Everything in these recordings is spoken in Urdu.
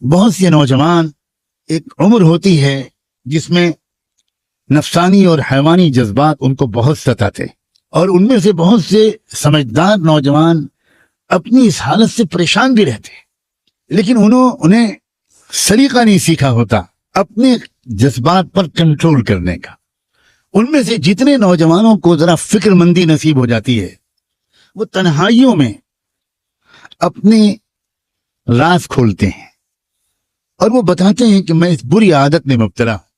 بہت سے نوجوان ایک عمر ہوتی ہے جس میں نفسانی اور حیوانی جذبات ان کو بہت ستاتے، اور ان میں سے بہت سے سمجھدار نوجوان اپنی اس حالت سے پریشان بھی رہتے، لیکن انہیں سلیقہ نہیں سیکھا ہوتا اپنے جذبات پر کنٹرول کرنے کا۔ ان میں سے جتنے نوجوانوں کو ذرا فکر مندی نصیب ہو جاتی ہے، وہ تنہائیوں میں اپنے راز کھولتے ہیں اور وہ بتاتے ہیں کہ میں اس بری عادت میں مبتلا ہوں۔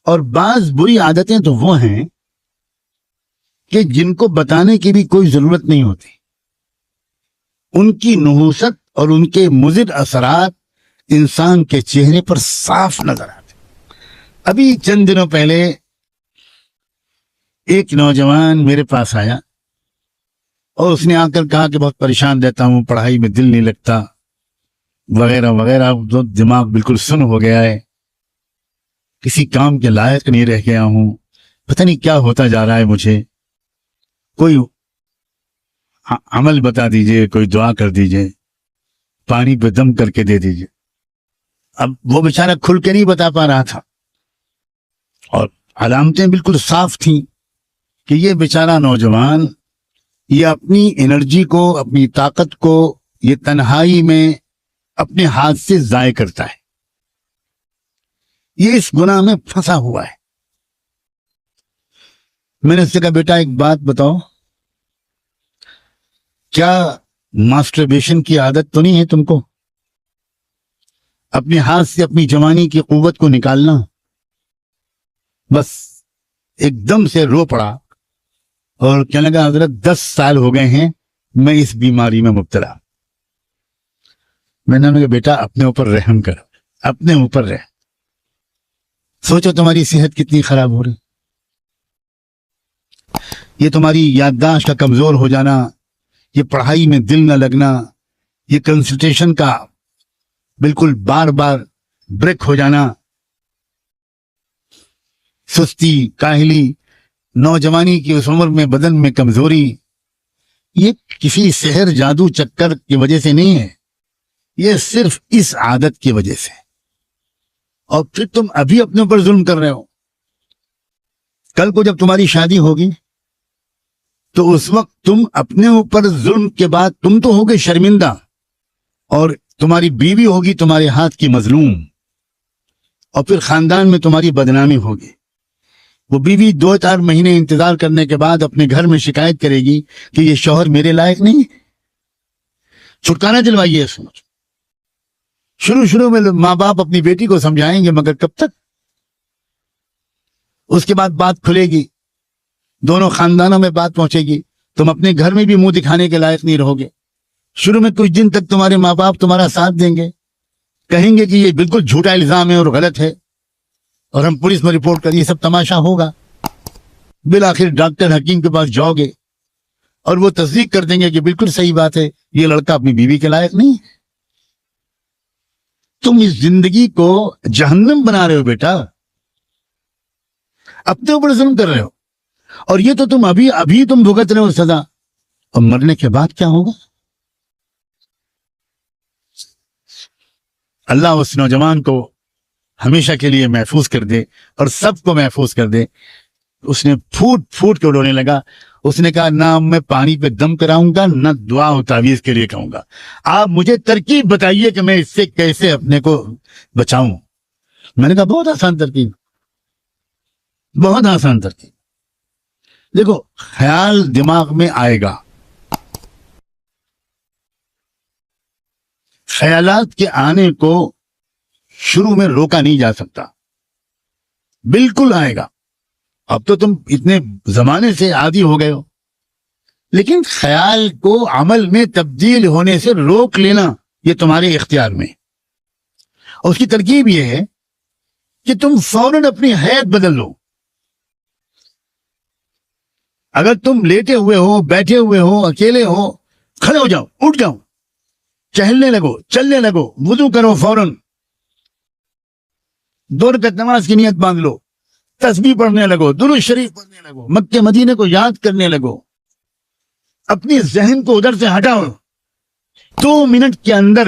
اور بعض بری عادتیں تو وہ ہیں کہ جن کو بتانے کی بھی کوئی ضرورت نہیں ہوتی، ان کی نحوست اور ان کے مضر اثرات انسان کے چہرے پر صاف نظر آتے۔ ابھی چند دنوں پہلے ایک نوجوان میرے پاس آیا اور اس نے آ کر کہا کہ بہت پریشان رہتا ہوں، پڑھائی میں دل نہیں لگتا وغیرہ وغیرہ، دماغ بالکل سن ہو گیا ہے، کسی کام کے لائق نہیں رہ گیا ہوں، پتہ نہیں کیا ہوتا جا رہا ہے، مجھے کوئی عمل بتا دیجئے، کوئی دعا کر دیجئے، پانی پہ دم کر کے دے دیجئے۔ اب وہ بیچارہ کھل کے نہیں بتا پا رہا تھا، اور علامتیں بالکل صاف تھیں کہ یہ بیچارہ نوجوان یہ اپنی انرجی کو، اپنی طاقت کو یہ تنہائی میں اپنے ہاتھ سے ضائع کرتا ہے، یہ اس گناہ میں پھنسا ہوا ہے۔ میں نے اس سے کہا بیٹا ایک بات بتاؤ، کیا ماسٹربیشن کی عادت تو نہیں ہے تم کو؟ اپنے ہاتھ سے اپنی جوانی کی قوت کو نکالنا۔ بس ایک دم سے رو پڑا اور کہنے لگا حضرت 10 سال ہو گئے ہیں میں اس بیماری میں مبتلا۔ میں نے کہا بیٹا اپنے اوپر رحم کر، اپنے اوپر رہ، سوچو تمہاری صحت کتنی خراب ہو رہی، یہ تمہاری یادداشت کا کمزور ہو جانا، یہ پڑھائی میں دل نہ لگنا، یہ کنسنٹریشن کا بالکل بار بار بریک ہو جانا، سستی، کاہلی، نوجوانی کی اس عمر میں بدن میں کمزوری، یہ کسی سحر جادو چکر کی وجہ سے نہیں ہے، یہ صرف اس عادت کی وجہ سے۔ اور پھر تم ابھی اپنے اوپر ظلم کر رہے ہو، کل کو جب تمہاری شادی ہوگی تو اس وقت تم اپنے اوپر ظلم کے بعد تم تو ہوگے شرمندہ، اور تمہاری بیوی ہوگی تمہارے ہاتھ کی مظلوم، اور پھر خاندان میں تمہاری بدنامی ہوگی۔ وہ بیوی 2-4 مہینے انتظار کرنے کے بعد اپنے گھر میں شکایت کرے گی کہ یہ شوہر میرے لائق نہیں۔ چھٹکارا دلوائیے اس سوچ۔ شروع میں ماں باپ اپنی بیٹی کو سمجھائیں گے، مگر کب تک؟ اس کے بعد بات کھلے گی، دونوں خاندانوں میں بات پہنچے گی، تم اپنے گھر میں بھی منہ دکھانے کے لائق نہیں رہو گے۔ شروع میں کچھ دن تک تمہارے ماں باپ تمہارا ساتھ دیں گے، کہیں گے کہ یہ بالکل جھوٹا الزام ہے اور غلط ہے، اور ہم پولیس میں رپورٹ کریں، یہ سب تماشا ہوگا۔ بالآخر ڈاکٹر حکیم کے پاس جاؤ گے اور وہ تصدیق کر دیں گے کہ بالکل صحیح بات ہے، یہ لڑکا اپنی بیوی کے لائق نہیں۔ تم اس زندگی کو جہنم بنا رہے ہو بیٹا، اپنے اوپر ظلم کر رہے ہو، اور یہ تو تم ابھی تم بھگت رہے ہو سزا، اور مرنے کے بعد کیا ہوگا؟ اللہ اس نوجوان کو ہمیشہ کے لیے محفوظ کر دے اور سب کو محفوظ کر دے۔ اس نے پھوٹ پھوٹ کے رونے لگا، اس نے کہا نہ میں پانی پہ دم کراؤں گا، نہ دعا و تعویذ کے لیے کہوں گا، آپ مجھے ترکیب بتائیے کہ میں اس سے کیسے اپنے کو بچاؤں۔ میں نے کہا بہت آسان ترکیب، بہت آسان ترکیب۔ دیکھو، خیال دماغ میں آئے گا، خیالات کے آنے کو شروع میں روکا نہیں جا سکتا، بالکل آئے گا۔ اب تو تم اتنے زمانے سے عادی ہو گئے ہو، لیکن خیال کو عمل میں تبدیل ہونے سے روک لینا یہ تمہارے اختیار میں۔ اور اس کی ترکیب یہ ہے کہ تم فوراً اپنی حیت بدل لو۔ اگر تم لیٹے ہوئے ہو، بیٹھے ہوئے ہو، اکیلے ہو، کھڑے ہو جاؤ، اٹھ جاؤ، چہلنے لگو، چلنے لگو، وضو کرو، فوراً 2 رکعت نماز کی نیت باندھ لو، تسبیح پڑھنے لگو، درود شریف پڑھنے لگو، مکے مدینے کو یاد کرنے لگو، اپنی ذہن کو ادھر سے ہٹاؤ۔ 2 منٹ کے اندر